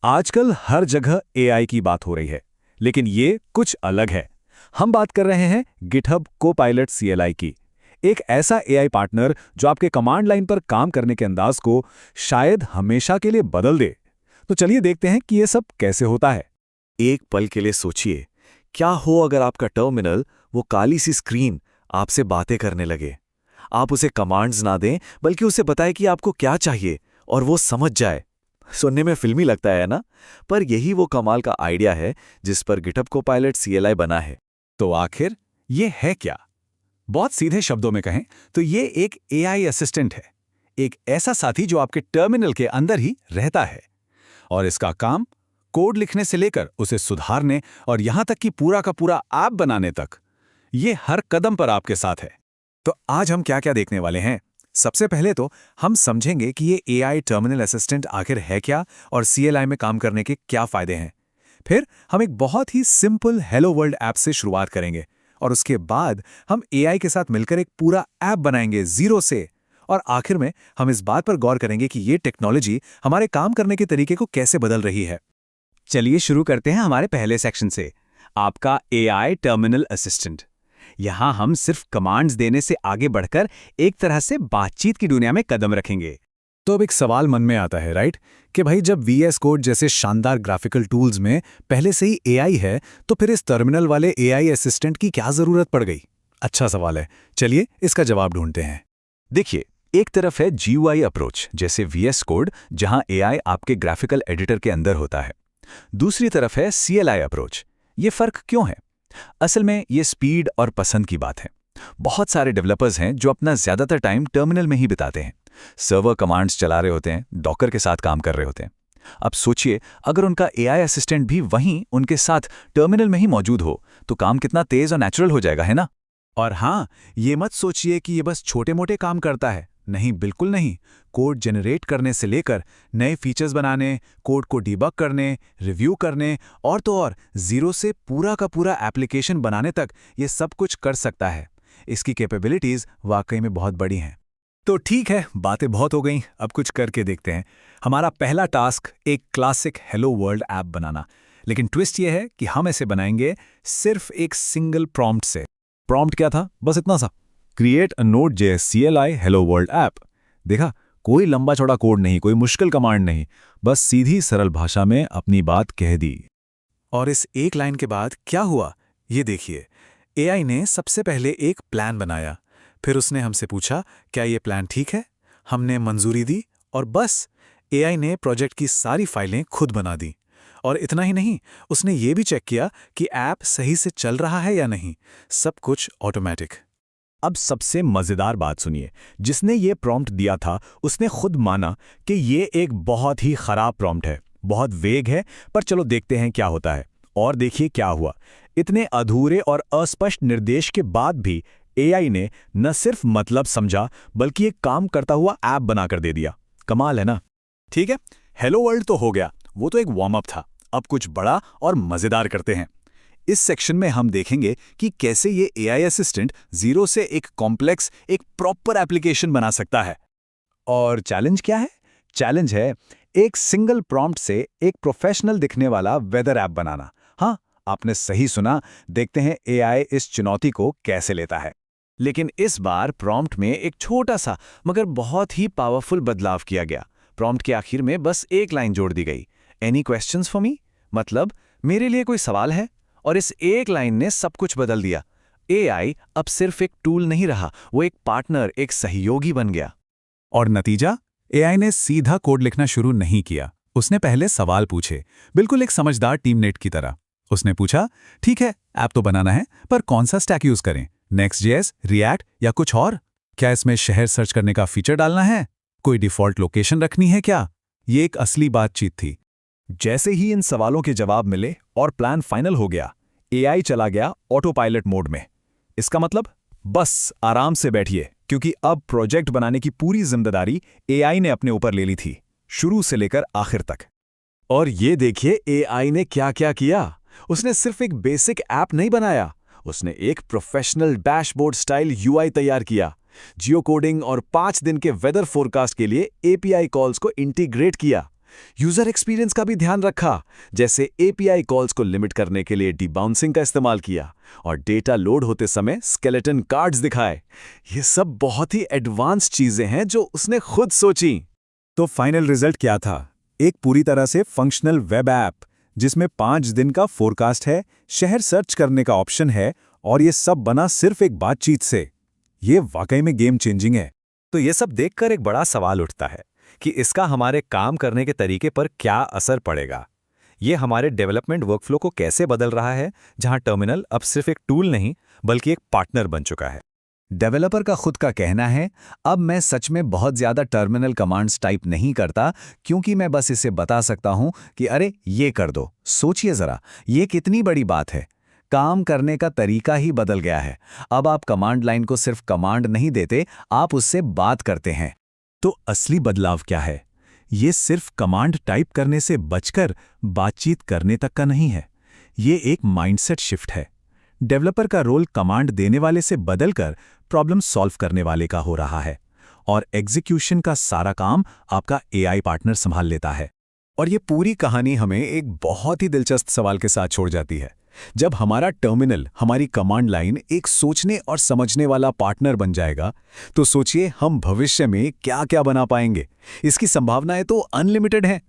आजकल हर जगह एआई की बात हो रही है, लेकिन ये कुछ अलग है। हम बात कर रहे हैं गिटहब कोपायलट सीएलआई की। एक ऐसा एआई पार्टनर जो आपके कमांड लाइन पर काम करने के अंदाज को शायद हमेशा के लिए बदल दे। तो चलिए देखते हैं कि ये सब कैसे होता है। एक पल के लिए सोचिए, क्या हो अगर आपका टर्मिनल, वो काली सी स्क्रीन, आपसे बातें करने लगे। आप उसे कमांड्स ना दें, बल्कि उसे बताएं कि आपको क्या चाहिए और वो समझ जाए। सुनने में फिल्मी लगता है ना? पर यही वो कमाल का आइडिया है जिस पर गिटहब कोपायलट सीएलआई बना है। तो आखिर ये है क्या? बहुत सीधे शब्दों में कहें तो ये एक एआई असिस्टेंट है, एक ऐसा साथी जो आपके टर्मिनल के अंदर ही रहता है। और इसका काम कोड लिखने से लेकर उसे सुधारने और यहां तक कि पूरा का पूरा ऐप बनाने तक, ये हर कदम पर आपके साथ है। तो आज हम क्या क्या देखने वाले हैं? सबसे पहले तो हम समझेंगे कि ये एआई टर्मिनल असिस्टेंट आखिर है क्या और सीएलआई में काम करने के क्या फायदे हैं। फिर हम एक बहुत ही सिंपल हेलो वर्ल्ड ऐप से शुरुआत करेंगे और उसके बाद हम एआई के साथ मिलकर एक पूरा ऐप बनाएंगे जीरो से। और आखिर में हम इस बात पर गौर करेंगे कि ये टेक्नोलॉजी हमारे काम करने के तरीके को कैसे बदल रही है। चलिए शुरू करते हैं हमारे पहले सेक्शन से, आपका एआई टर्मिनल असिस्टेंट। यहां हम सिर्फ कमांड्स देने से आगे बढ़कर एक तरह से बातचीत की दुनिया में कदम रखेंगे। तो अब एक सवाल मन में आता है, राइट, कि भाई जब वीएस कोड जैसे शानदार ग्राफिकल टूल्स में पहले से ही एआई है, तो फिर इस टर्मिनल वाले एआई असिस्टेंट की क्या जरूरत पड़ गई? अच्छा सवाल है, चलिए इसका जवाब ढूंढते हैं। देखिए, एक तरफ है जीयूआई अप्रोच जैसे वीएस कोड, जहां एआई आपके ग्राफिकल एडिटर के अंदर होता है। दूसरी तरफ है सीएलआई अप्रोच। ये फर्क क्यों है? असल में ये स्पीड और पसंद की बात है। बहुत सारे डेवलपर्स हैं जो अपना ज्यादातर टाइम टर्मिनल में ही बिताते हैं। सर्वर कमांड्स चला रहे होते हैं, डॉकर के साथ काम कर रहे होते हैं। अब सोचिए, अगर उनका एआई असिस्टेंट भी वहीं उनके साथ टर्मिनल में ही मौजूद हो, तो काम कितना तेज और नेचुरल हो जाएगा, है ना? और हाँ, ये मत सोचिए कि ये बस छोटे मोटे काम करता है। नहीं, बिल्कुल नहीं। कोड जनरेट करने से लेकर नए फीचर्स बनाने, कोड को डिबग करने, रिव्यू करने और तो और जीरो से पूरा का पूरा एप्लीकेशन बनाने तक ये सब कुछ कर सकता है। इसकी कैपेबिलिटीज वाकई में बहुत बड़ी हैं। तो ठीक है, बातें बहुत हो गईं, अब कुछ करके देखते हैं। हमारा पहला टास्क एक क्लासिक हेलो वर्ल्ड ऐप बनाना। लेकिन ट्विस्ट ये है कि हम इसे बनाएंगे सिर्फ एक सिंगल प्रॉम्प्ट से। प्रॉम्प्ट क्या था? बस इतना सा, create a Node.js CLI hello world app. देखा, कोई लंबा चौड़ा कोड नहीं, कोई मुश्किल कमांड नहीं, बस सीधी सरल भाषा में अपनी बात कह दी। और इस एक लाइन के बाद क्या हुआ, ये देखिए। एआई ने सबसे पहले एक प्लान बनाया, फिर उसने हमसे पूछा क्या ये प्लान ठीक है। हमने मंजूरी दी और बस एआई ने प्रोजेक्ट की सारी फाइलें खुद बना दी। और इतना ही नहीं, उसने ये भी चेक किया कि ऐप सही से चल रहा है या नहीं। सब कुछ ऑटोमेटिक। अब सबसे मजेदार बात सुनिए, जिसने ये प्रॉम्प्ट दिया था उसने खुद माना कि ये एक बहुत ही खराब प्रॉम्प्ट है, बहुत वेग है। पर चलो देखते हैं क्या होता है। और देखिए क्या हुआ। इतने अधूरे और अस्पष्ट निर्देश के बाद भी एआई ने न सिर्फ मतलब समझा, बल्कि एक काम करता हुआ ऐप बनाकर दे दिया। कमाल है ना? ठीक है, हेलो वर्ल्ड तो हो गया, वो तो एक वार्म अप था। अब कुछ बड़ा और मजेदार करते हैं। इस सेक्शन में हम देखेंगे कि कैसे ये एआई असिस्टेंट जीरो से एक कॉम्प्लेक्स, एक प्रॉपर एप्लीकेशन बना सकता है। और चैलेंज क्या है? चैलेंज है एक सिंगल प्रॉम्प्ट से एक प्रोफेशनल दिखने वाला वेदर ऐप बनाना। हाँ, आपने सही सुना। देखते हैं एआई इस चुनौती को कैसे लेता है। लेकिन इस बार प्रॉम्प्ट में एक छोटा सा मगर बहुत ही पावरफुल बदलाव किया गया। प्रॉम्प्ट के आखिर में बस एक लाइन जोड़ दी गई, एनी क्वेश्चंस फॉर मी, मतलब मेरे लिए कोई सवाल है? और इस एक लाइन ने सब कुछ बदल दिया। एआई अब सिर्फ एक टूल नहीं रहा, वो एक पार्टनर, एक सहयोगी बन गया। और नतीजा, एआई ने सीधा कोड लिखना शुरू नहीं किया। उसने पहले सवाल पूछे, बिल्कुल एक समझदार टीममेट की तरह। उसने पूछा, ठीक है, ऐप तो बनाना है, पर कौन सा स्टैक यूज करें? नेक्स्ट.js, रिएक्ट या कुछ और? क्या इसमें शहर सर्च करने का फीचर डालना है? कोई डिफॉल्ट लोकेशन रखनी है क्या? ये एक असली बातचीत थी। जैसे ही इन सवालों के जवाब मिले और प्लान फाइनल हो गया, एआई चला गया ऑटो पायलट मोड में। इसका मतलब, बस आराम से बैठिए, क्योंकि अब प्रोजेक्ट बनाने की पूरी जिम्मेदारी एआई ने अपने ऊपर ले ली थी, शुरू से लेकर आखिर तक। और ये देखिए एआई ने क्या क्या किया। उसने सिर्फ एक बेसिक ऐप नहीं बनाया, उसने एक प्रोफेशनल डैशबोर्ड स्टाइल यूआई तैयार किया, जियो कोडिंग और 5 दिन के वेदर फोरकास्ट के लिए एपीआई कॉल्स को इंटीग्रेट किया। यूजर एक्सपीरियंस का भी ध्यान रखा, जैसे एपीआई कॉल्स को लिमिट करने के लिए डिबाउंसिंग का इस्तेमाल किया और डेटा लोड होते समय स्केलेटन कार्ड्स दिखाए। ये सब बहुत ही एडवांस चीजें हैं जो उसने खुद सोची। तो फाइनल रिजल्ट क्या था? एक पूरी तरह से फंक्शनल वेब ऐप जिसमें 5 दिन का फोरकास्ट है, शहर सर्च करने का ऑप्शन है और ये सब बना सिर्फ एक बातचीत से। ये वाकई में गेम चेंजिंग है। तो ये सब देखकर एक बड़ा सवाल उठता है कि इसका हमारे काम करने के तरीके पर क्या असर पड़ेगा। ये हमारे डेवलपमेंट वर्कफ्लो को कैसे बदल रहा है, जहां टर्मिनल अब सिर्फ एक टूल नहीं बल्कि एक पार्टनर बन चुका है। डेवलपर का खुद का कहना है, अब मैं सच में बहुत ज़्यादा टर्मिनल कमांड्स टाइप नहीं करता, क्योंकि मैं बस इसे बता सकता हूं कि अरे ये कर दो। सोचिए ज़रा, ये कितनी बड़ी बात है। काम करने का तरीका ही बदल गया है। अब आप कमांड लाइन को सिर्फ कमांड नहीं देते, आप उससे बात करते हैं। तो असली बदलाव क्या है? ये सिर्फ कमांड टाइप करने से बचकर बातचीत करने तक का नहीं है। ये एक माइंडसेट शिफ्ट है। डेवलपर का रोल कमांड देने वाले से बदलकर प्रॉब्लम सॉल्व करने वाले का हो रहा है और एग्जीक्यूशन का सारा काम आपका एआई पार्टनर संभाल लेता है। और ये पूरी कहानी हमें एक बहुत ही दिलचस्प सवाल के साथ छोड़ जाती है। जब हमारा टर्मिनल, हमारी कमांड लाइन एक सोचने और समझने वाला पार्टनर बन जाएगा, तो सोचिए हम भविष्य में क्या क्या बना पाएंगे। इसकी संभावनाएं तो अनलिमिटेड हैं।